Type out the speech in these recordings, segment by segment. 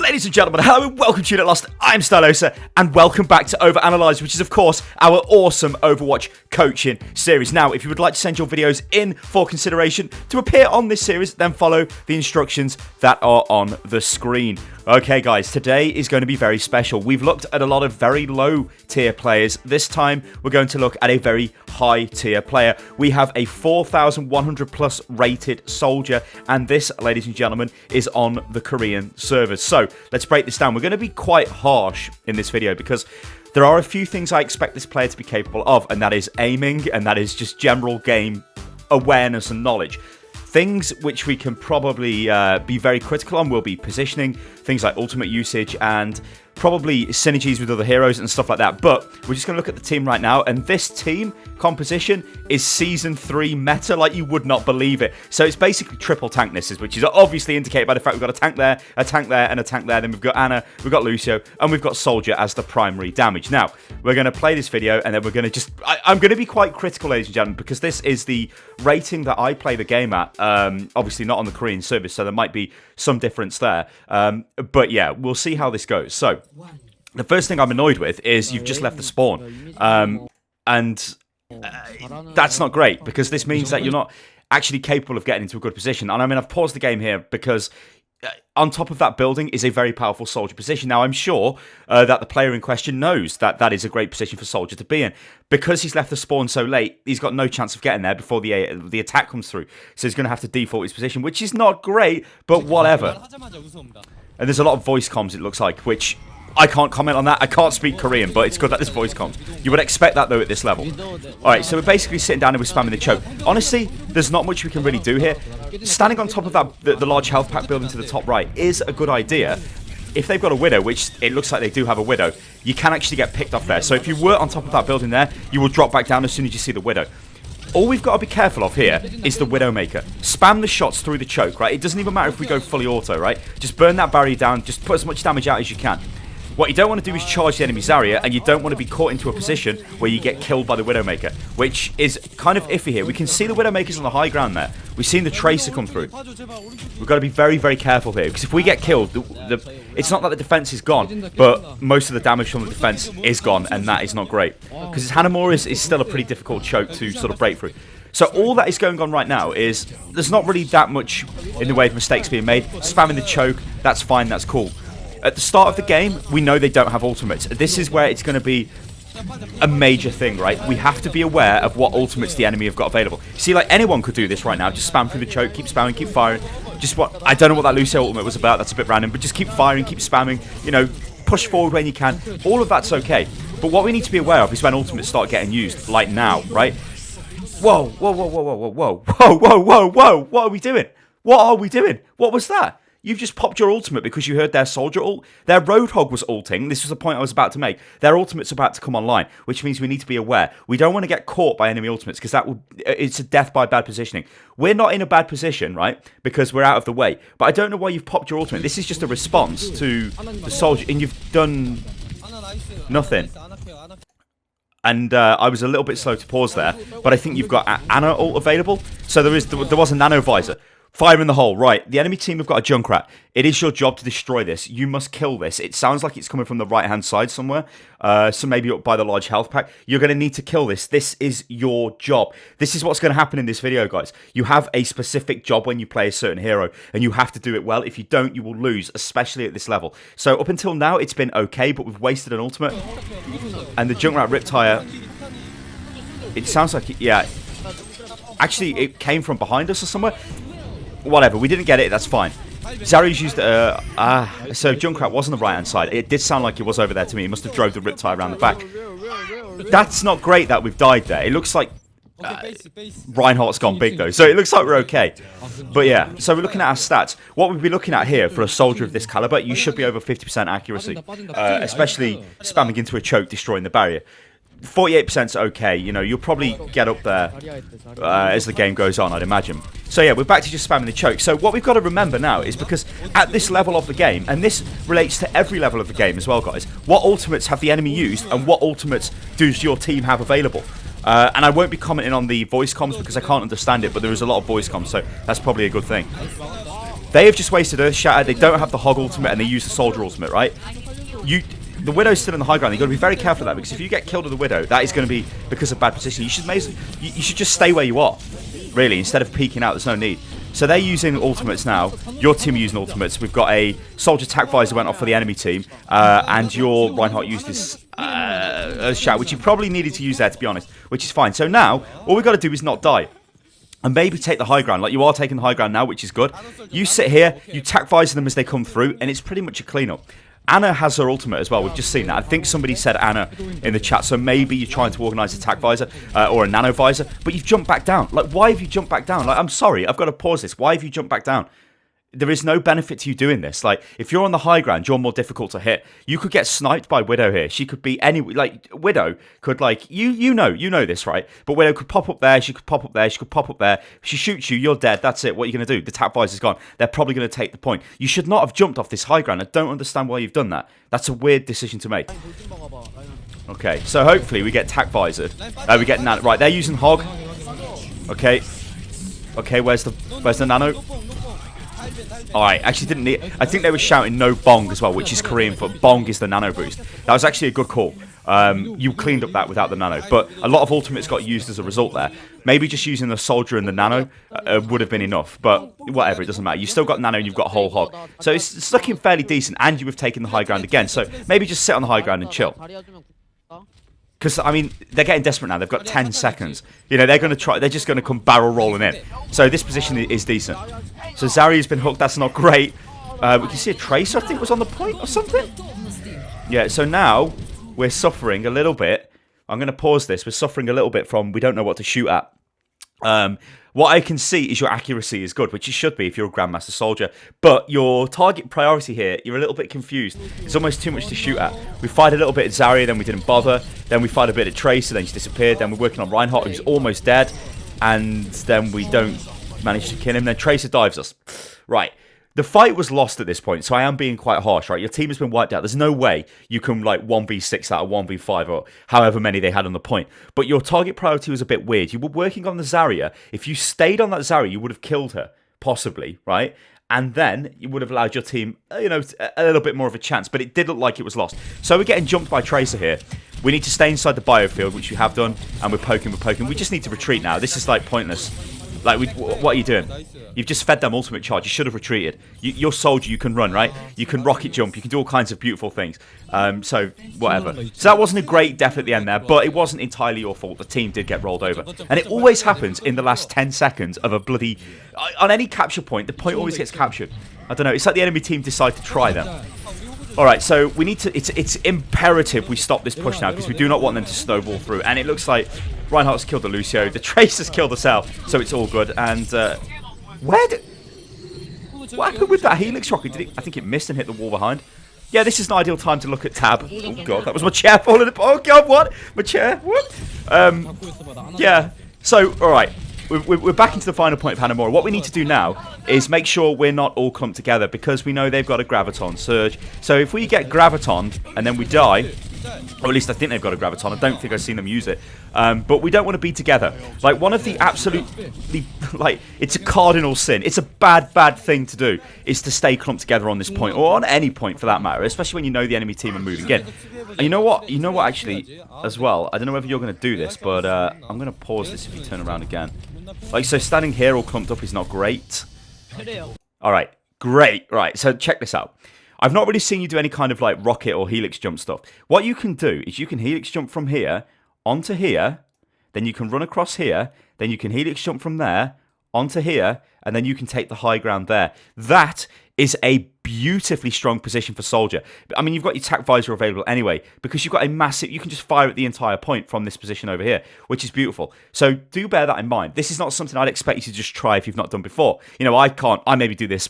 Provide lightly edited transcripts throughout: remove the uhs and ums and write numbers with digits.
Ladies and gentlemen, hello and welcome to Unit Lost. I'm Stylosa, and welcome back to OverAnalyzed, which is, of course, our awesome Overwatch coaching series. Now, if you would like to send your videos in for consideration to appear on this series, then follow the instructions that are on the screen. Okay, guys, today is going to be very special. We've looked at a lot of very low-tier players. This time, we're going to look at a very high-tier player. We have a 4,100-plus rated soldier, and this, ladies and gentlemen, is on the Korean servers. So, let's break this down. We're going to be quite harsh in this video because there are a few things I expect this player to be capable of, and that is aiming, and that is just general game awareness and knowledge. Things which we can probably be very critical on will be positioning, things like ultimate usage, and probably synergies with other heroes and stuff like that. But we're just going to look at the team right now, and this team composition is Season 3 meta like you would not believe it. So it's basically triple tanknesses, which is obviously indicated by the fact we've got a tank there, and a tank there, then we've got Ana, we've got Lucio, and we've got Soldier as the primary damage. Now, we're going to play this video, and then we're going to I'm going to be quite critical, ladies and gentlemen, because this is the rating that I play the game at. Obviously not on the Korean service, so there might be some difference there. But yeah, we'll see how this goes. So, the first thing I'm annoyed with is you've just left the spawn. That's not great, because this means that you're not actually capable of getting into a good position. And I mean, I've paused the game here because on top of that building is a very powerful soldier position. Now, I'm sure that the player in question knows that that is a great position for soldier to be in. Because he's left the spawn so late, he's got no chance of getting there before the attack comes through. So he's going to have to default his position, which is not great, but whatever. And there's a lot of voice comms, it looks like, which I can't comment on that. I can't speak Korean, but it's good that there's voice comms. You would expect that, though, at this level. Alright, so we're basically sitting down and we're spamming the choke. Honestly, there's not much we can really do here. Standing on top of that, the large health pack building to the top right is a good idea. If they've got a Widow, which it looks like they do have a Widow, you can actually get picked off there. So if you were on top of that building there, you will drop back down as soon as you see the Widow. All we've got to be careful of here is the Widowmaker. Spam the shots through the choke, right? It doesn't even matter if we go fully auto, right? Just burn that barrier down, just put as much damage out as you can. What you don't want to do is charge the enemy's area, and you don't want to be caught into a position where you get killed by the Widowmaker, which is kind of iffy here. We can see the Widowmakers on the high ground there. We've seen the Tracer come through. We've got to be very, very careful here, because if we get killed, it's not that the defense is gone, but most of the damage from the defense is gone, and that is not great. Because Hanamura is still a pretty difficult choke to sort of break through. So all that is going on right now is there's not really that much in the way of mistakes being made. Spamming the choke, that's fine, that's cool. At the start of the game, we know they don't have ultimates. This is where it's going to be a major thing, right? We have to be aware of what ultimates the enemy have got available. See, like, anyone could do this right now. Just spam through the choke, keep spamming, keep firing. I don't know what that Lucio ultimate was about. That's a bit random. But just keep firing, keep spamming. You know, push forward when you can. All of that's okay. But what we need to be aware of is when ultimates start getting used, like now, right? Whoa, whoa, whoa, whoa, whoa, whoa, whoa, whoa, whoa, whoa, whoa. What are we doing? What are we doing? What was that? You've just popped your ultimate because you heard their soldier ult. Their Roadhog was ulting. This was the point I was about to make. Their ultimate's about to come online, which means we need to be aware. We don't want to get caught by enemy ultimates because it's a death by bad positioning. We're not in a bad position, right? Because we're out of the way. But I don't know why you've popped your ultimate. This is just a response to the soldier, and you've done nothing. And I was a little bit slow to pause there, but I think you've got Ana ult available. So there was a nano visor. Fire in the hole. Right, the enemy team have got a Junkrat. It is your job to destroy this. You must kill this. It sounds like it's coming from the right-hand side somewhere. So maybe up by the large health pack. You're going to need to kill this. This is your job. This is what's going to happen in this video, guys. You have a specific job when you play a certain hero, and you have to do it well. If you don't, you will lose, especially at this level. So up until now, it's been okay, but we've wasted an ultimate. And the Junkrat Riptire, it sounds like, yeah. Actually, it came from behind us or somewhere. Whatever, we didn't get it, that's fine. Zary's used, so Junkrat was on the right-hand side. It did sound like it was over there to me. He must have drove the Riptide around the back. That's not great that we've died there. It looks like Reinhardt's gone big, though. So it looks like we're okay. But yeah, so we're looking at our stats. What we'd be looking at here for a soldier of this caliber, you should be over 50% accuracy. Especially spamming into a choke, destroying the barrier. 48% is okay, you know, you'll probably get up there as the game goes on, I'd imagine. So yeah, we're back to just spamming the choke. So what we've got to remember now is because at this level of the game, and this relates to every level of the game as well, guys, what ultimates have the enemy used and what ultimates does your team have available? And I won't be commenting on the voice comms because I can't understand it, but there is a lot of voice comms, so that's probably a good thing. They have just wasted Earth Shatter. They don't have the Hog ultimate, and they use the Soldier ultimate, right? The Widow's still in the high ground. You've got to be very careful of that, because if you get killed with the Widow, that is going to be because of bad position. You should just stay where you are, really, instead of peeking out. There's no need. So they're using ultimates now. Your team are using ultimates. We've got a Soldier attack visor went off for the enemy team, and your Reinhardt used this Shatter, which you probably needed to use there, to be honest, which is fine. So now, all we've got to do is not die. And maybe take the high ground, like you are taking the high ground now, which is good. You sit here, you attack visor them as they come through, and it's pretty much a cleanup. Anna has her ultimate as well. We've just seen that. I think somebody said Anna in the chat, so maybe you're trying to organise a attack visor or a nano visor, but you've jumped back down. Like, why have you jumped back down? Like, I'm sorry, I've got to pause this. Why have you jumped back down? There is no benefit to you doing this. Like, if you're on the high ground, you're more difficult to hit. You could get sniped by Widow here. She could be any, like, Widow could, like, you know this, right? But Widow could pop up there, she could pop up there, she could pop up there. If she shoots you, you're dead. That's it. What are you going to do? The tap visor's gone. They're probably going to take the point. You should not have jumped off this high ground. I don't understand why you've done that. That's a weird decision to make. Okay, so hopefully we get tack visored. We get nano. Right, they're using Hog. Okay. Okay, where's the nano? Alright, actually didn't need... I think they were shouting no bong as well, which is Korean for bong is the nano boost. That was actually a good call. You cleaned up that without the nano, but a lot of ultimates got used as a result there. Maybe just using the Soldier and the nano would have been enough, but whatever, it doesn't matter. You've still got nano and you've got whole Hog. So it's looking fairly decent, and you have taken the high ground again. So maybe just sit on the high ground and chill. Because, I mean, they're getting desperate now. They've got 10 seconds. You know, they're going to try... They're just going to come barrel rolling in. So this position is decent. So Zarya's been hooked. That's not great. We can see a Tracer, I think, was on the point or something. Yeah, so now we're suffering a little bit. I'm going to pause this. We're suffering a little bit from we don't know what to shoot at. What I can see is your accuracy is good, which it should be if you're a Grandmaster Soldier. But your target priority here, you're a little bit confused. It's almost too much to shoot at. We fired a little bit at Zarya, then we didn't bother. Then we fired a bit at Tracer, then she disappeared. Then we're working on Reinhardt, who's almost dead. And then we don't manage to kill him. Then Tracer dives us. Right. The fight was lost at this point, so I am being quite harsh, right? Your team has been wiped out. There's no way you can, like, 1v6 out of 1v5 or however many they had on the point. But your target priority was a bit weird. You were working on the Zarya. If you stayed on that Zarya, you would have killed her, possibly, right? And then you would have allowed your team, you know, a little bit more of a chance. But it did look like it was lost. So we're getting jumped by Tracer here. We need to stay inside the biofield, which we have done, and we're poking. We just need to retreat now. This is, like, pointless. Like, what are you doing? You've just fed them ultimate charge. You should have retreated. You're Soldier. You can run, right? You can rocket jump. You can do all kinds of beautiful things. So, whatever. So that wasn't a great death at the end there, but it wasn't entirely your fault. The team did get rolled over. And it always happens in the last 10 seconds of a bloody... On any capture point, the point always gets captured. I don't know. It's like the enemy team decide to try them. Alright, so we need to... It's imperative we stop this push now, because we do not want them to snowball through. And it looks like Reinhardt's killed the Lucio. The Tracer's killed the Cell, so it's all good. And, what happened with that Helix rocket? I think it missed and hit the wall behind. Yeah, this is an ideal time to look at Tab. Oh, God, that was my chair falling apart. Oh, God, what? My chair? What? Yeah. So, alright. We're back into the final point of Hanamura. What we need to do now is make sure we're not all clumped together, because we know they've got a Graviton Surge. So if we get Graviton and then we die, or at least I think they've got a Graviton. I don't think I've seen them use it. But we don't want to be together. Like, one of the absolutely, like, it's a cardinal sin. It's a bad thing to do, is to stay clumped together on this point, or on any point for that matter, especially when you know the enemy team are moving in. And you know what? You know what, actually, as well? I don't know whether you're going to do this, but I'm going to pause this if you turn around again. Like, so standing here all clumped up is not great. Alright, great. Right, so check this out. I've not really seen you do any kind of, like, rocket or helix jump stuff. What you can do is you can helix jump from here onto here, then you can run across here, then you can helix jump from there onto here, and then you can take the high ground there. That is a beautifully strong position for Soldier. I mean, you've got your tack visor available anyway, because you've got a massive... You can just fire at the entire point from this position over here, which is beautiful. So do bear that in mind. This is not something I'd expect you to just try if you've not done before. You know, I maybe do this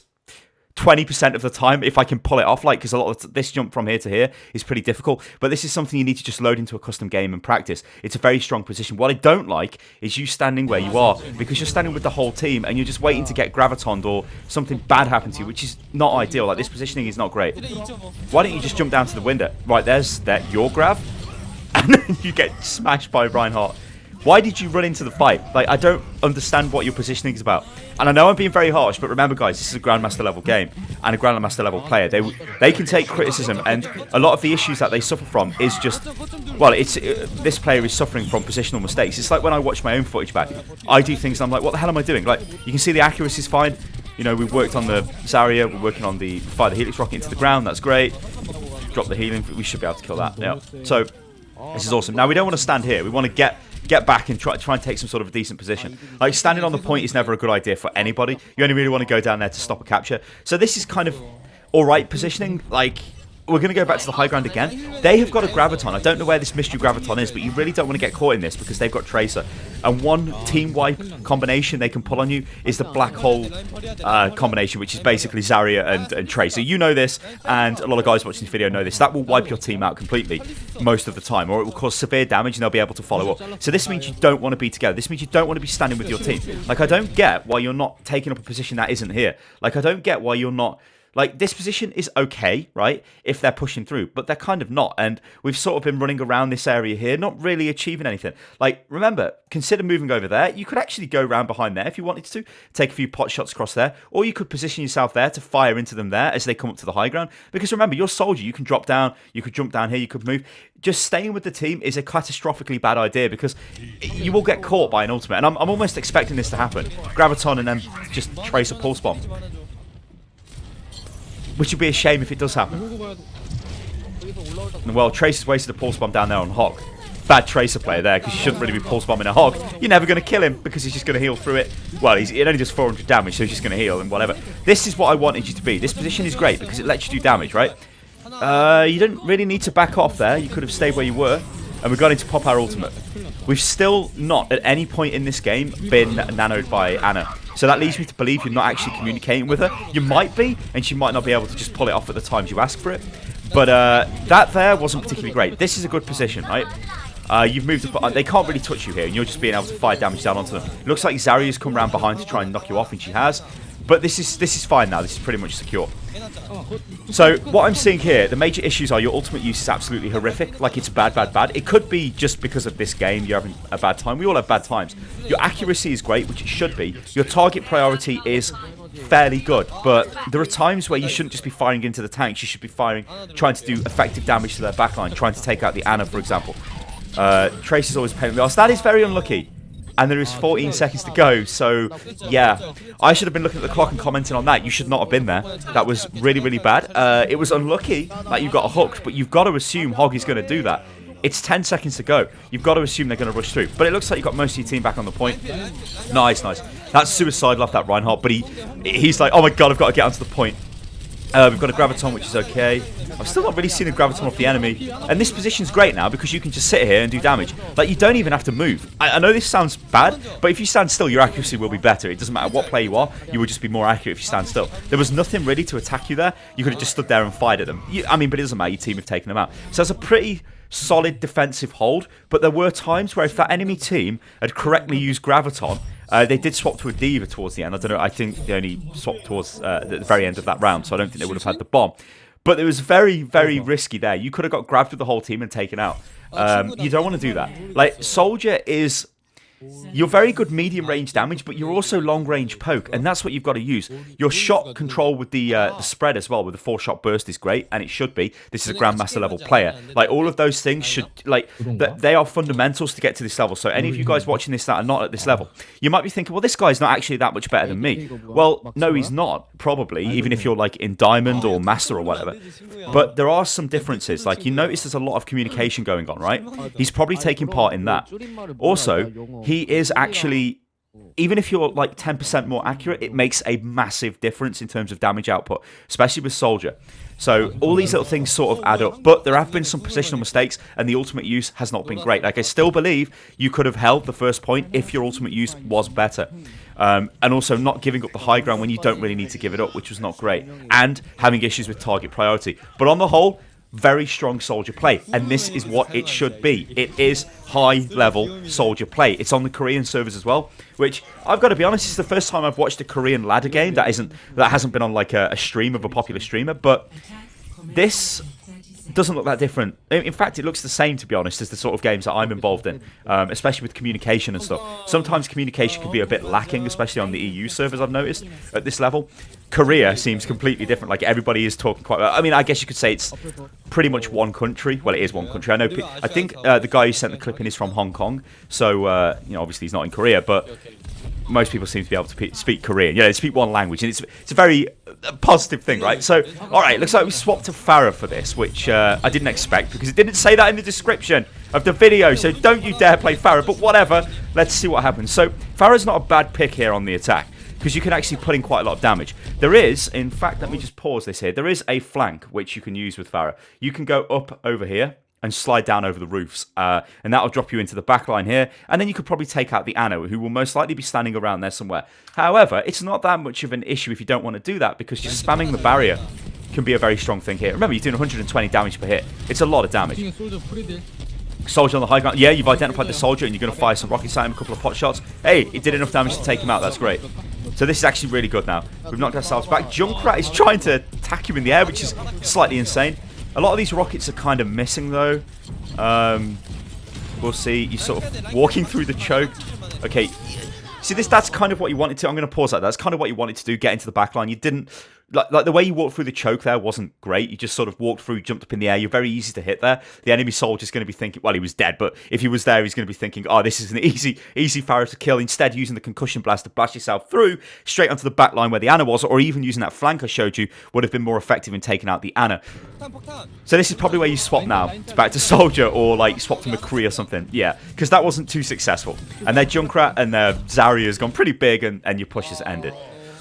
20% of the time if I can pull it off, like, because a lot of this jump from here to here is pretty difficult. But this is something you need to just load into a custom game and practice. It's a very strong position. What I don't like is you standing where you are, because you're standing with the whole team and you're just waiting to get gravitoned or something bad happen to you, which is not ideal. Like, this positioning is not great. Why don't you just jump down to the window? Right, there's your grav, and then you get smashed by Reinhardt. Why did you run into the fight? Like, I don't understand what your positioning is about. And I know I'm being very harsh, but remember, guys, this is a Grandmaster level game and a Grandmaster level player. They can take criticism, and a lot of the issues that they suffer from is just, well, this player is suffering from positional mistakes. It's like when I watch my own footage back, I do things and I'm like, what the hell am I doing? Like, you can see the accuracy is fine. You know, we've worked on the Zarya, we're working on the fire the Helix rocket into the ground. That's great. Drop the healing. We should be able to kill that. Yeah. So this is awesome. Now we don't want to stand here. We want to get back and try and take some sort of a decent position. Like, standing on the point is never a good idea for anybody. You only really want to go down there to stop a capture. So this is kind of alright positioning. Like, we're going to go back to the high ground again. They have got a Graviton. I don't know where this mystery Graviton is, but you really don't want to get caught in this because they've got Tracer. And one team wipe combination they can pull on you is the black hole combination, which is basically Zarya and Tracer. You know this, and a lot of guys watching this video know this. That will wipe your team out completely most of the time, or it will cause severe damage and they'll be able to follow up. So this means you don't want to be together. This means you don't want to be standing with your team. Like, I don't get why you're not taking up a position that isn't here. Like, I don't get why you're not... Like, this position is okay, right, if they're pushing through, but they're kind of not, and we've sort of been running around this area here, not really achieving anything. Like, remember, consider moving over there. You could actually go around behind there if you wanted to, take a few pot shots across there, or you could position yourself there to fire into them there as they come up to the high ground, because remember, you're a soldier, you can drop down, you could jump down here, you could move. Just staying with the team is a catastrophically bad idea, because you will get caught by an ultimate, and I'm almost expecting this to happen. Graviton and then just trace a pulse bomb. Which would be a shame if it does happen. Well, Tracer's wasted a pulse bomb down there on Hog. Bad Tracer player there, because you shouldn't really be pulse bombing a Hog. You're never going to kill him, because he's just going to heal through it. Well, it only does 400 damage, so he's just going to heal and whatever. This is what I wanted you to be. This position is great, because it lets you do damage, right? You didn't really need to back off there. You could have stayed where you were. And we're going to pop our ultimate. We've still not, at any point in this game, been nanoed by Ana. So that leads me to believe you're not actually communicating with her. You might be, and she might not be able to just pull it off at the times you ask for it. But that there wasn't particularly great. This is a good position, right? You've moved up. They can't really touch you here, and you're just being able to fire damage down onto them. It looks like Zarya's come around behind to try and knock you off, and she has. But this is fine now. This is pretty much secure. So what I'm seeing here, the major issues are your ultimate use is absolutely horrific. Like, it's bad, bad, bad. It could be just because of this game you're having a bad time. We all have bad times. Your accuracy is great, which it should be. Your target priority is fairly good, but there are times where you shouldn't just be firing into the tanks. You should be firing, trying to do effective damage to their backline, trying to take out the Ana, for example. Trace is always paying the ass. That is very unlucky. And there is 14 seconds to go, so yeah. I should have been looking at the clock and commenting on that. You should not have been there. That was really, really bad. It was unlucky that you got hooked, but you've got to assume Hog is going to do that. It's 10 seconds to go. You've got to assume they're going to rush through. But it looks like you've got most of your team back on the point. Nice, nice. That's suicidal off that Reinhardt, but he's like, oh my god, I've got to get onto the point. We've got a Graviton, which is okay. I've still not really seen a Graviton off the enemy. And this position's great now because you can just sit here and do damage. Like, you don't even have to move. I know this sounds bad, but if you stand still, your accuracy will be better. It doesn't matter what player you are, you will just be more accurate if you stand still. There was nothing really to attack you there. You could have just stood there and fired at them. I mean, but it doesn't matter. Your team have taken them out. So that's a pretty solid defensive hold. But there were times where if that enemy team had correctly used Graviton, they did swap to a Diva towards the end. I don't know. I think they only swapped towards the very end of that round, so I don't think they would have had the bomb. But it was very, very risky there. You could have got grabbed with the whole team and taken out. You don't want to do that. Like, Soldier is... You're very good medium range damage, but you're also long range poke, and that's what you've got to use. Your shot control with the spread as well, with the 4-shot burst is great, and it should be. This is a Grandmaster level player. Like, all of those things should, like, they are fundamentals to get to this level. So any of you guys watching this that are not at this level, you might be thinking, well, this guy's not actually that much better than me. Well, no, he's not, probably, even if you're like in Diamond or Master or whatever. But there are some differences. Like, you notice there's a lot of communication going on, right? He's probably taking part in that. Also, he is actually, even if you're like 10% more accurate, it makes a massive difference in terms of damage output, especially with Soldier. So all these little things sort of add up, but there have been some positional mistakes, and the ultimate use has not been great. Like, I still believe you could have held the first point if your ultimate use was better. And also not giving up the high ground when you don't really need to give it up, which was not great. And having issues with target priority. But on the whole, very strong Soldier play, and this is what it should be. It is high-level Soldier play. It's on the Korean servers as well, which, I've got to be honest, it's the first time I've watched a Korean ladder game that hasn't been on like a stream of a popular streamer, but this doesn't look that different. In fact, it looks the same, to be honest, as the sort of games that I'm involved in, especially with communication and stuff. Sometimes communication can be a bit lacking, especially on the EU servers, I've noticed, at this level. Korea seems completely different. Like, everybody is talking quite well. I mean, I guess you could say it's pretty much one country. Well, it is one country. I think the guy who sent the clip in is from Hong Kong, so, obviously he's not in Korea, but most people seem to be able to speak Korean. They speak one language, and it's a very positive thing, right? So, all right, looks like we swapped to Farah for this, which I didn't expect, because it didn't say that in the description of the video, so don't you dare play Farah, but whatever, let's see what happens. So, Farah's not a bad pick here on the attack, because you can actually put in quite a lot of damage. There is, in fact, let me just pause this here, there is a flank which you can use with Farah. You can go up over here and slide down over the roofs, and that'll drop you into the back line here, and then you could probably take out the Anno, who will most likely be standing around there somewhere. However, it's not that much of an issue if you don't want to do that, because just spamming the barrier can be a very strong thing here. Remember, you're doing 120 damage per hit. It's a lot of damage. Soldier on the high ground. Yeah, you've identified the soldier, and you're going to fire some rockets at him, a couple of pot shots. Hey, it did enough damage to take him out. That's great. So this is actually really good now. We've knocked ourselves back. Junkrat is trying to attack you in the air, which is slightly insane. A lot of these rockets are kind of missing, though. We'll see. You're sort of walking through the choke. Okay. See, that's kind of what you wanted to... I'm going to pause that. That's kind of what you wanted to do, get into the back line. You didn't... Like the way you walked through the choke there wasn't great. You just sort of walked through, jumped up in the air. You're very easy to hit there. The enemy soldier's going to be thinking... Well, he was dead, but if he was there, he's going to be thinking, oh, this is an easy Farah to kill. Instead, using the concussion blast to blast yourself through, straight onto the back line where the Anna was, or even using that flank I showed you, would have been more effective in taking out the Anna. So this is probably where you swap now. It's back to Soldier, or like swap to McCree or something. Yeah, because that wasn't too successful. And their Junkrat and their Zarya's gone pretty big, and your push has ended.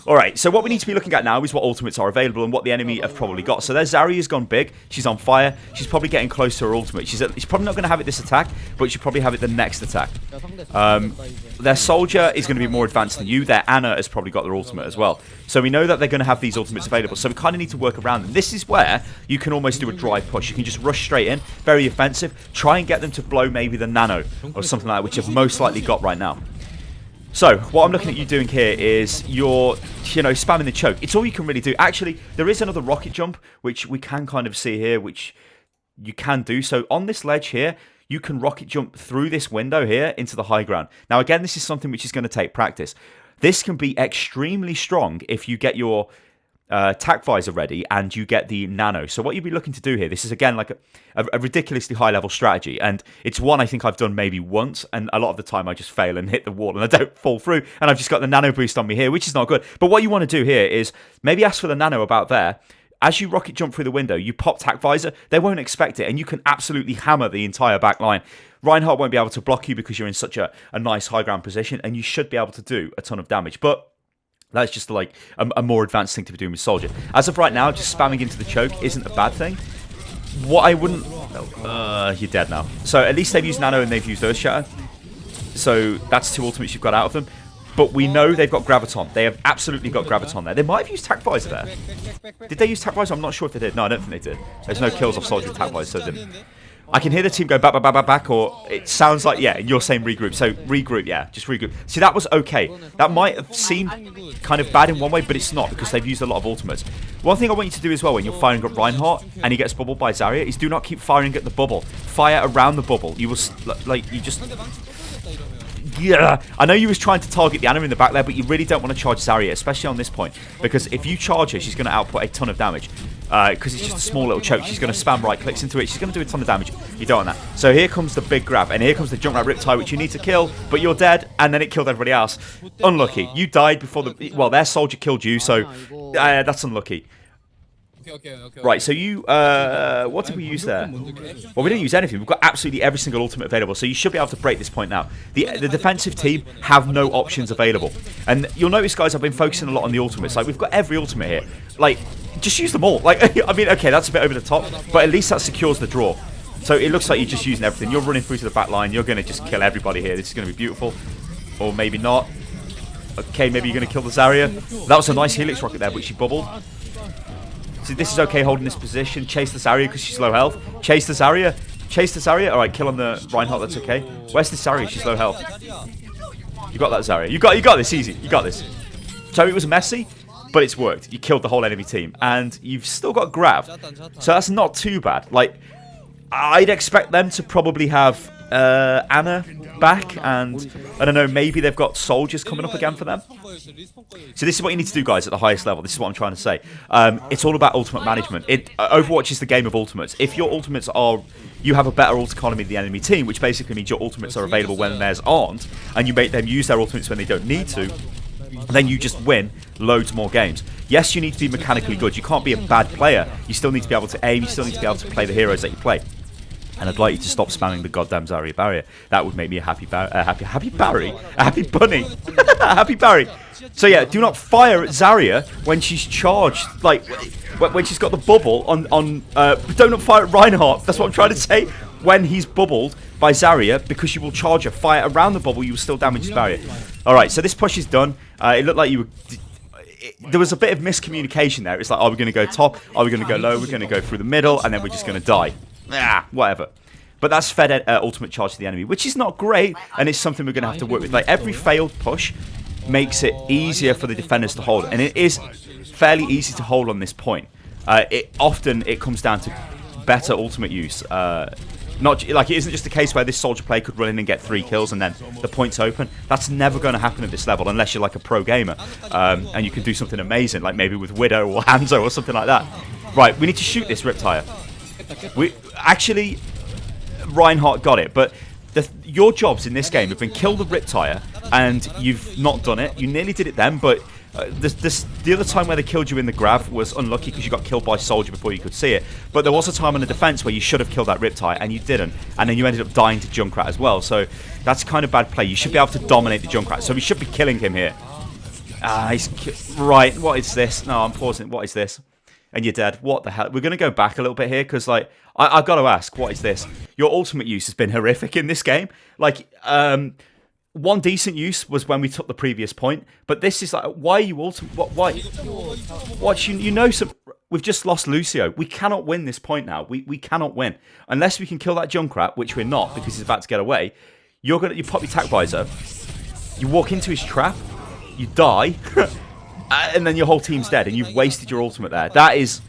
Alright, so what we need to be looking at now is what ultimates are available and what the enemy have probably got. So their Zarya's gone big. She's on fire. She's probably getting close to her ultimate. She's probably not going to have it this attack, but she'll probably have it the next attack. Their Soldier is going to be more advanced than you. Their Anna has probably got their ultimate as well. So we know that they're going to have these ultimates available. So we kind of need to work around them. This is where you can almost do a dry push. You can just rush straight in. Very offensive. Try and get them to blow maybe the Nano or something like that, which you've most likely got right now. So, what I'm looking at you doing here is you're, spamming the choke. It's all you can really do. Actually, there is another rocket jump, which we can kind of see here, which you can do. So, on this ledge here, you can rocket jump through this window here into the high ground. Now, again, this is something which is going to take practice. This can be extremely strong if you get your tac visor ready and you get the Nano. So what you'd be looking to do here, this is again like a ridiculously high level strategy, and it's one I think I've done maybe once, and a lot of the time I just fail and hit the wall and I don't fall through, and I've just got the Nano boost on me here, which is not good. But what you want to do here is maybe ask for the Nano about there. As you rocket jump through the window, you pop tac visor, they won't expect it, and you can absolutely hammer the entire back line. Reinhardt won't be able to block you because you're in such a nice high ground position, and you should be able to do a ton of damage. But that's just like a more advanced thing to be doing with Soldier. As of right now, just spamming into the choke isn't a bad thing. What I wouldn't... you're dead now. So at least they've used Nano and they've used Earth Shatter. So that's two ultimates you've got out of them. But we know they've got Graviton. They have absolutely got Graviton there. They might have used Tac Visor there. Did they use Tac Visor? I'm not sure if they did. No, I don't think they did. There's no kills off Soldier with Tac Visor, so they didn't. I can hear the team go back, back, back, back, back, or it sounds like, yeah, you're saying regroup. So regroup, yeah, just regroup. See, that was okay. That might have seemed kind of bad in one way, but it's not, because they've used a lot of ultimates. One thing I want you to do as well when you're firing at Reinhardt and he gets bubbled by Zarya is do not keep firing at the bubble. Fire around the bubble. You will, yeah, I know you was trying to target the Anna in the back there, but you really don't want to charge Zarya, especially on this point, because if you charge her, she's going to output a ton of damage. Because it's just a small little choke. She's going to spam right clicks into it. She's going to do a ton of damage. You don't want that. So here comes the big grab. And here comes the Junkrat Riptide, which you need to kill. But you're dead. And then it killed everybody else. Unlucky. You died before the... Well, their soldier killed you. So that's unlucky. Right, so you... what did we use there? Well, we didn't use anything. We've got absolutely every single ultimate available. So you should be able to break this point now. The defensive team have no options available. And you'll notice, guys, I've been focusing a lot on the ultimates. Like, we've got every ultimate here. Like... Just use them all. Like, I mean, okay, that's a bit over the top, but at least that secures the draw. So it looks like you're just using everything. You're running through to the back line. You're going to just kill everybody here. This is going to be beautiful. Or maybe not. Okay, maybe you're going to kill the Zarya. That was a nice Helix rocket there, but she bubbled. See, this is okay holding this position. Chase the Zarya because she's low health. Chase the Zarya. Chase the Zarya. All right, kill on the Reinhardt. That's okay. Where's the Zarya? She's low health. You got that, Zarya. You got this easy. You got this. So it was messy. but it's worked. You killed the whole enemy team, and you've still got Grav, so that's not too bad. Like, I'd expect them to probably have Anna back, and I don't know, maybe they've got soldiers coming up again for them. So this is what you need to do, guys, at the highest level. This is what I'm trying to say. It's all about ultimate management. Overwatch is the game of ultimates. If your ultimates are... You have a better ult economy than the enemy team, which basically means your ultimates are available when theirs aren't, and you make them use their ultimates when they don't need to, then you just win loads more games. Yes, you need to be mechanically good. You can't be a bad player. You still need to be able to aim. You still need to be able to play the heroes that you play. And I'd like you to stop spamming the goddamn Zarya barrier. That would make me a happy bunny. A happy Barry. So yeah, do not fire at Zarya when she's charged. Like when she's got the bubble on. Do not fire at Reinhardt. That's what I'm trying to say. When he's bubbled by Zarya, because you will charge her. Fire around the bubble, you will still damage the barrier. All right, so this push is done. It looked like you were. There was a bit of miscommunication there. It's like, are we going to go top? Are we going to go low? We're going to go through the middle, and then we're just going to die. Whatever. But that's fed ultimate charge to the enemy, which is not great, and it's something we're going to have to work with. Like, every failed push makes it easier for the defenders to hold, and it is fairly easy to hold on this point. Often it comes down to better ultimate use. Not like, it isn't just a case where this soldier player could run in and get 3 kills and then the point's open. That's never going to happen at this level unless you're like a pro gamer, and you can do something amazing, like maybe with Widow or Hanzo or something like that. Right, we need to shoot this Riptire. Actually, Reinhardt got it, but your jobs in this game have been kill the Riptire, and you've not done it. You nearly did it then, but the other time where they killed you in the Grav was unlucky because you got killed by Soldier before you could see it. But there was a time in the defense where you should have killed that Riptire and you didn't, and then you ended up dying to Junkrat as well. So that's kind of bad play. You should be able to dominate the Junkrat, so we should be killing him here. Right, what is this? No, I'm pausing. What is this? And you're dead. What the hell? We're going to go back a little bit here because, like, I've got to ask, what is this? Your ultimate use has been horrific in this game. Like, one decent use was when we took the previous point, but this is like, why are you ultimate? Why? What? You know, we've just lost Lucio. We cannot win this point now. We cannot win unless we can kill that Junkrat, which we're not because he's about to get away. You pop your tac visor, you walk into his trap, you die. And then your whole team's dead, and you've wasted your ultimate there. That is,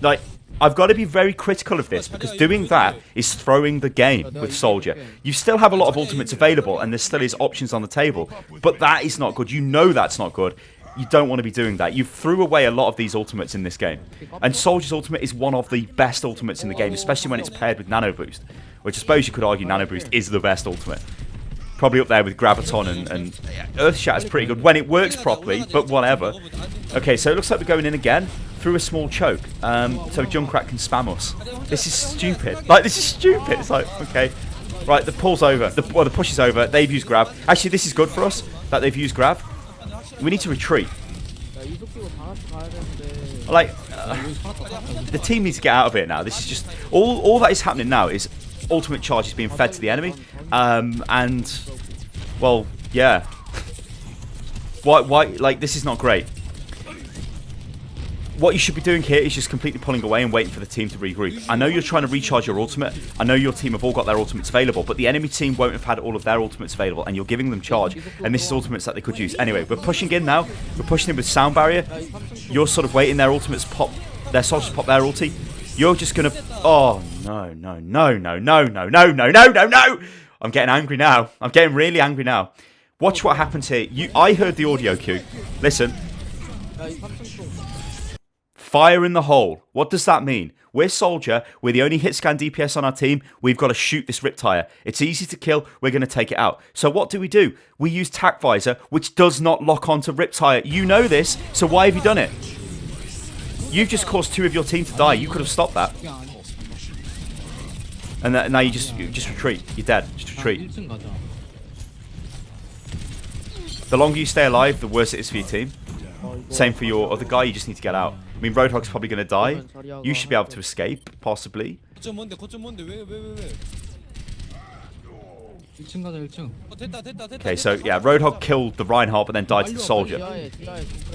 like, I've got to be very critical of this, because doing that is throwing the game with Soldier. You still have a lot of ultimates available, and there still is options on the table, but that is not good. You know that's not good. You don't want to be doing that. You threw away a lot of these ultimates in this game, and Soldier's ultimate is one of the best ultimates in the game, especially when it's paired with Nano Boost, which I suppose you could argue Nano Boost is the best ultimate. Probably up there with Graviton and Earthshatter's pretty good when it works properly, but whatever. Okay, so it looks like we're going in again through a small choke, so Junkrat can spam us. This is stupid. Like, this is stupid. It's like, okay. Right, the pull's over. The push is over. They've used Grav. Actually, this is good for us, that they've used Grav. We need to retreat. Like, the team needs to get out of it now. This is just... All that is happening now is ultimate charge is being fed to the enemy, and well, yeah. Why? Like, this is not great. What you should be doing here is just completely pulling away and waiting for the team to regroup. I know you're trying to recharge your ultimate. I know your team have all got their ultimates available, but the enemy team won't have had all of their ultimates available, and you're giving them charge, and this is ultimates that they could use. Anyway, we're pushing in now. We're pushing in with Sound Barrier. You're sort of waiting their ultimates pop, their soldiers pop their ulti. You're just gonna... Oh, no. I'm getting angry now. I'm getting really angry now. Watch what happens here. I heard the audio cue. Listen. Fire in the hole. What does that mean? We're Soldier. We're the only hit scan DPS on our team. We've got to shoot this Riptire. It's easy to kill. We're going to take it out. So what do? We use Tac Visor, which does not lock onto Riptire. You know this, so why have you done it? You've just caused 2 of your team to die. You could have stopped that. And now you just retreat. You're dead. Just retreat. The longer you stay alive, the worse it is for your team. Same for your other guy. You just need to get out. I mean, Roadhog's probably going to die. You should be able to escape, possibly. Okay, so yeah, Roadhog killed the Reinhardt but then died to the Soldier.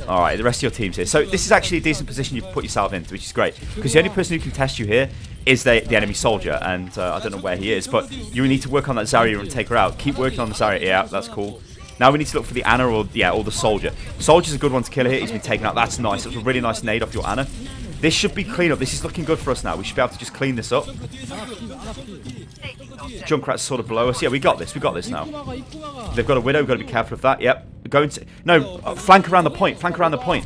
Alright, the rest of your team's here. So this is actually a decent position you've put yourself in, which is great. Because the only person who can test you here is the enemy Soldier, and I don't know where he is, but you need to work on that Zarya and take her out. Keep working on the Zarya. Yeah, that's cool. Now we need to look for the Ana or the Soldier. Soldier's a good one to kill here. He's been taken out. That's nice. That was a really nice nade off your Ana. This should be clean up. This is looking good for us now. We should be able to just clean this up. Junkrat's sort of below us. Yeah, we got this. We got this now. They've got a Widow. We've got to be careful of that. Yep. Going to... No, flank around the point. Flank around the point.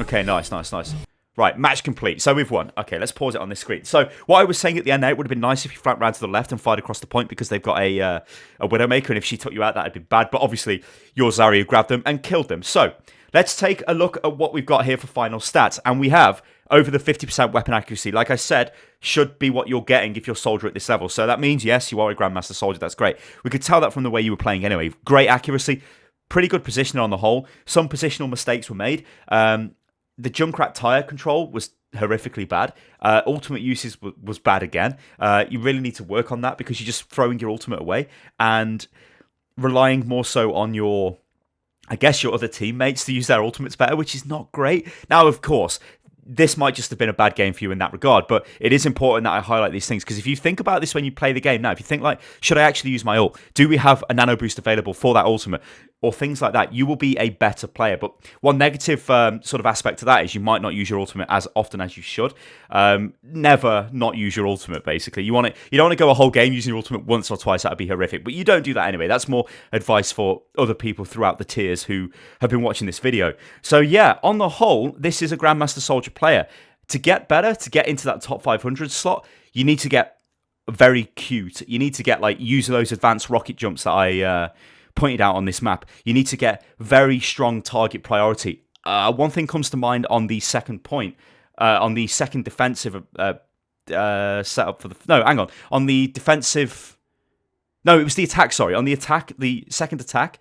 Okay, nice, nice, nice. Right, match complete. So we've won. Okay, let's pause it on this screen. So what I was saying at the end there, it would have been nice if you flanked round to the left and fired across the point because they've got a Widowmaker, and if she took you out, that'd be bad. But obviously, your Zarya grabbed them and killed them. So let's take a look at what we've got here for final stats. And we have over the 50% weapon accuracy. Like I said, should be what you're getting if you're Soldier at this level. So that means, yes, you are a Grandmaster Soldier. That's great. We could tell that from the way you were playing anyway. Great accuracy. Pretty good positioning on the whole. Some positional mistakes were made. The Junkrat tire control was horrifically bad. Ultimate uses was bad again. You really need to work on that because you're just throwing your ultimate away and relying more so on your, I guess, your other teammates to use their ultimates better, which is not great. Now, of course, this might just have been a bad game for you in that regard, but it is important that I highlight these things because if you think about this when you play the game now, if you think like, should I actually use my ult? Do we have a nano boost available for that ultimate? Or things like that, you will be a better player. But one negative sort of aspect to that is you might not use your ultimate as often as you should. Never not use your ultimate, basically. You don't want to go a whole game using your ultimate once or twice. That would be horrific. But you don't do that anyway. That's more advice for other people throughout the tiers who have been watching this video. So yeah, on the whole, this is a Grandmaster Soldier player. To get better, to get into that top 500 slot, you need to get very cute. You need to get, like, use those advanced rocket jumps that I... pointed out on this map. You need to get very strong target priority. One thing comes to mind on the second point, on the second defensive setup for the... No, hang on. On the defensive... No, it was the attack, sorry. On the attack, the second attack...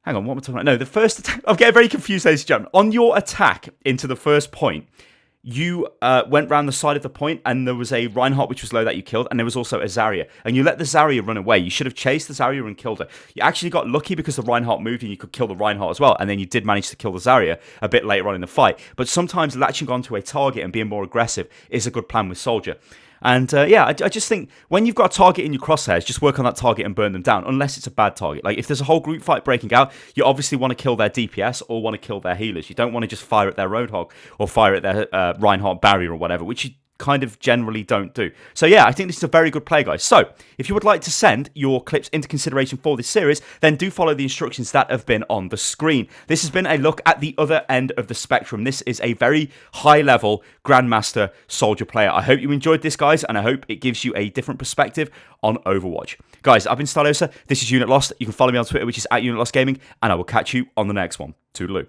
Hang on, what am I talking about? No, the first attack... I'm getting very confused, ladies and gentlemen. On your attack into the first point, you went round the side of the point and there was a Reinhardt which was low that you killed, and there was also a Zarya, and you let the Zarya run away. You should have chased the Zarya and killed her. You actually got lucky because the Reinhardt moved and you could kill the Reinhardt as well, and then you did manage to kill the Zarya a bit later on in the fight. But sometimes latching onto a target and being more aggressive is a good plan with Soldier. And yeah, I just think when you've got a target in your crosshairs, just work on that target and burn them down, unless it's a bad target. Like if there's a whole group fight breaking out, you obviously want to kill their DPS or want to kill their healers. You don't want to just fire at their Roadhog or fire at their Reinhardt barrier or whatever, which you kind of generally don't do. So yeah, I think this is a very good play, guys. So if you would like to send your clips into consideration for this series, then do follow the instructions that have been on the screen. This has been a look at the other end of the spectrum. This is a very high-level Grandmaster Soldier player. I hope you enjoyed this, guys, and I hope it gives you a different perspective on Overwatch. Guys, I've been Stylosa. This is Unit Lost. You can follow me on Twitter, which is @UnitLostGaming, and I will catch you on the next one. Toodaloo.